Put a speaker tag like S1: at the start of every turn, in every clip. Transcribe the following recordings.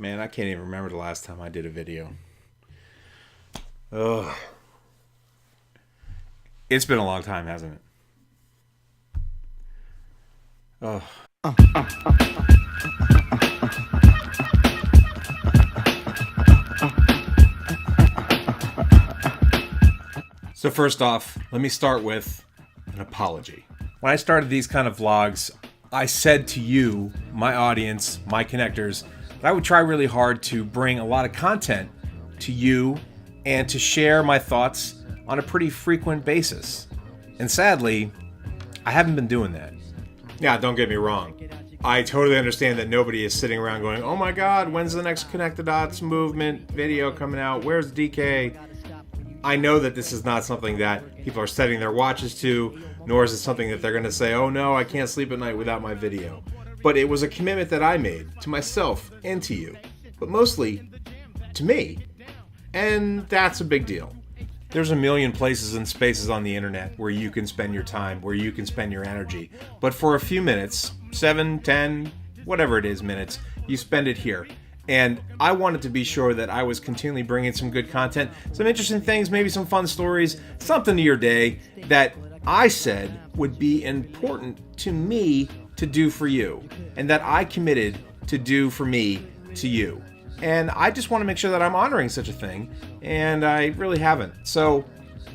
S1: Man, I can't even remember the last time I did a video. Ugh. It's been a long time, hasn't it? Ugh. So first off, let me start with an apology. When I started these kind of vlogs, I said to you, my audience, my connectors, that I would try really hard to bring a lot of content to you and to share my thoughts on a pretty frequent basis. And sadly, I haven't been doing that. Yeah, don't get me wrong. I totally understand that nobody is sitting around going, oh my God, when's the next Connect the Dots movement video coming out? Where's DK? I know that this is not something that people are setting their watches to, nor is it something that they're going to say, oh no, I can't sleep at night without my video. But it was a commitment that I made to myself and to you, but mostly to me. And that's a big deal. There's a million places and spaces on the internet where you can spend your time, where you can spend your energy. But for a few minutes, 7, 10, whatever it is minutes, you spend it here. And I wanted to be sure that I was continually bringing some good content, some interesting things, maybe some fun stories, something to your day that I said would be important to me to do for you, and that I committed to do for me to you. And I just want to make sure that I'm honoring such a thing, and I really haven't. So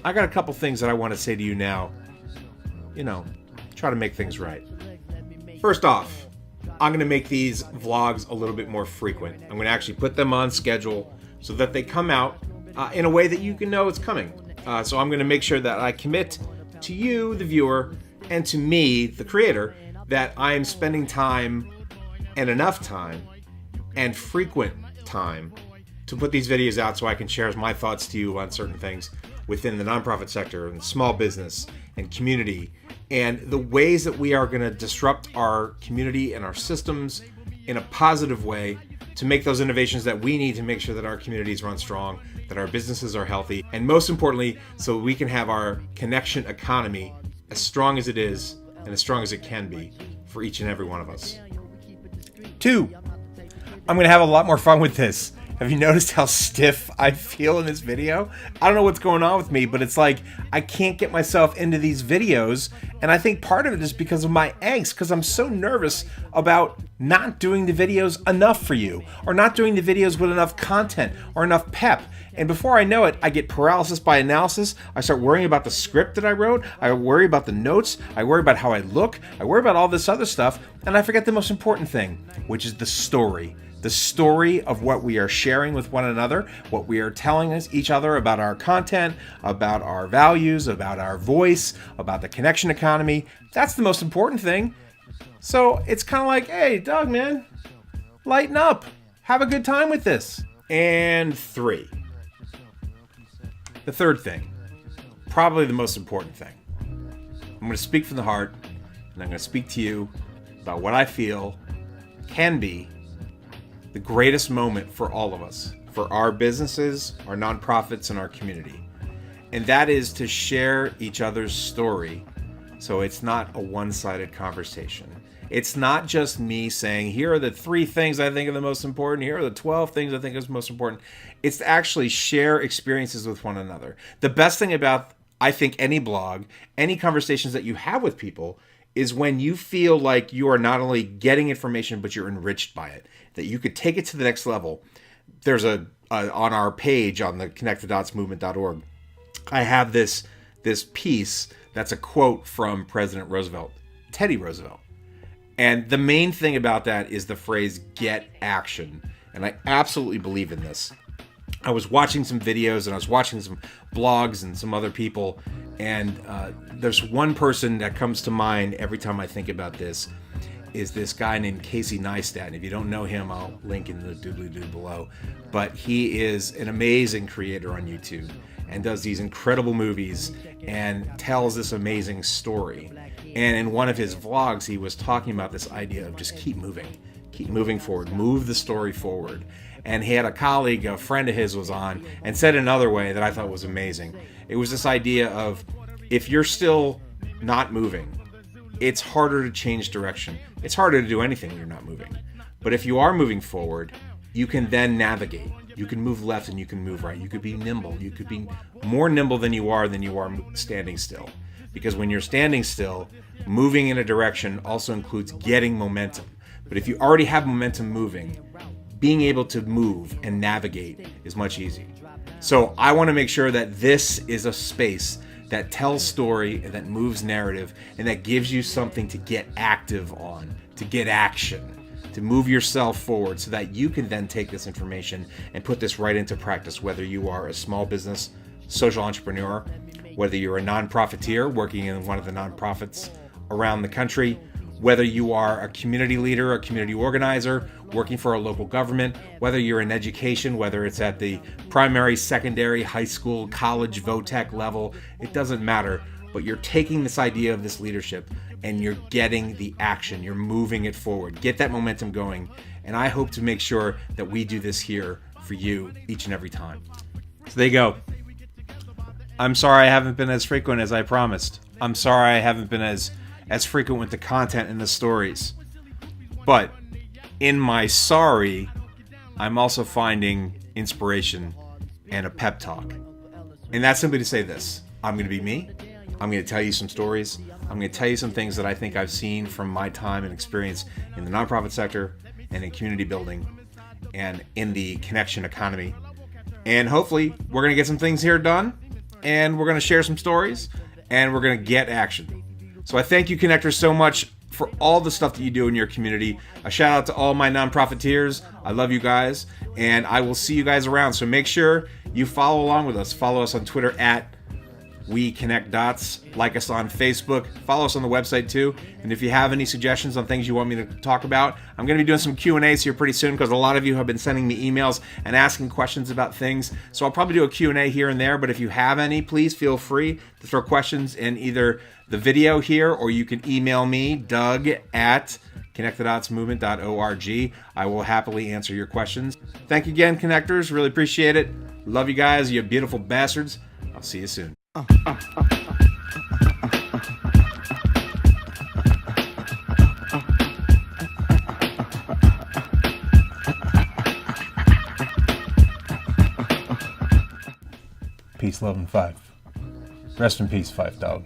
S1: I got a couple things that I want to say to you now. Try to make things right. First off, I'm going to make these vlogs a little bit more frequent. I'm going to actually put them on schedule so that they come out in a way that you can know it's coming. So I'm going to make sure that I commit to you, the viewer, and to me, the creator, that I am spending time and enough time and frequent time to put these videos out so I can share my thoughts to you on certain things within the nonprofit sector and small business and community, and the ways that we are going to disrupt our community and our systems in a positive way to make those innovations that we need to make sure that our communities run strong, that our businesses are healthy, and most importantly, so we can have our connection economy as strong as it is and as strong as it can be for each and every one of us. 2, I'm going to have a lot more fun with this. Have you noticed how stiff I feel in this video? I don't know what's going on with me, but it's like I can't get myself into these videos, and I think part of it is because of my angst, because I'm so nervous about not doing the videos enough for you, or not doing the videos with enough content or enough pep. And before I know it, I get paralysis by analysis. I start worrying about the script that I wrote. I worry about the notes. I worry about how I look. I worry about all this other stuff, and I forget the most important thing, which is the story. The story of what we are sharing with one another, what we are telling each other about our content, about our values, about our voice, about the connection economy. That's the most important thing. So it's kind of like, hey, Doug, man, lighten up. Have a good time with this. And 3. The third thing, probably the most important thing. I'm going to speak from the heart, and I'm going to speak to you about what I feel can be the greatest moment for all of us, for our businesses, our nonprofits, and our community. And that is to share each other's story so it's not a one-sided conversation. It's not just me saying, here are the 3 things I think are the most important, here are the 12 things I think are the most important. It's to actually share experiences with one another. The best thing about, I think, any blog, any conversations that you have with people is when you feel like you are not only getting information, but you're enriched by it, that you could take it to the next level. There's on our page on the connectthedotsmovement.org, I have this piece that's a quote from President Roosevelt, Teddy Roosevelt. And the main thing about that is the phrase, get action. And I absolutely believe in this. I was watching some videos and I was watching some blogs and some other people, and there's one person that comes to mind every time I think about this, is this guy named Casey Neistat. And if you don't know him, I'll link in the doobly-doo below. But he is an amazing creator on YouTube and does these incredible movies and tells this amazing story. And in one of his vlogs, he was talking about this idea of just keep moving forward, move the story forward. And he had a colleague, a friend of his was on, and said another way that I thought was amazing. It was this idea of, if you're still not moving, it's harder to change direction. It's harder to do anything when you're not moving. But if you are moving forward, you can then navigate. You can move left and you can move right. You could be nimble. You could be more nimble than you are standing still. Because when you're standing still, moving in a direction also includes getting momentum. But if you already have momentum moving, being able to move and navigate is much easier. So I want to make sure that this is a space that tells story and that moves narrative and that gives you something to get active on, to get action, to move yourself forward so that you can then take this information and put this right into practice, whether you are a small business, social entrepreneur, whether you're a non-profiteer working in one of the nonprofits around the country, whether you are a community leader, a community organizer, working for a local government, whether you're in education, whether it's at the primary, secondary, high school, college, VOTEC level, it doesn't matter. But you're taking this idea of this leadership and you're getting the action. You're moving it forward. Get that momentum going. And I hope to make sure that we do this here for you each and every time. So there you go. I'm sorry I haven't been as frequent as I promised. I'm sorry I haven't been as frequent with the content and the stories. But in my sorry, I'm also finding inspiration and a pep talk. And that's simply to say this. I'm going to be me. I'm going to tell you some stories. I'm going to tell you some things that I think I've seen from my time and experience in the nonprofit sector and in community building and in the connection economy. And hopefully we're going to get some things here done and we're going to share some stories and we're going to get action. So I thank you, connectors, so much for all the stuff that you do in your community. A shout out to all my nonprofiteers. I love you guys and I will see you guys around. So make sure you follow along with us. Follow us on Twitter at We Connect Dots. Like us on Facebook. Follow us on the website too. And if you have any suggestions on things you want me to talk about, I'm going to be doing some Q&As here pretty soon because a lot of you have been sending me emails and asking questions about things. So I'll probably do a Q&A here and there. But if you have any, please feel free to throw questions in either the video here or you can email me, Doug at connectthedotsmovement.org. I will happily answer your questions. Thank you again, connectors. Really appreciate it. Love you guys. You beautiful bastards. I'll see you soon. Peace, love, and 5. Rest in peace, 5 Dog.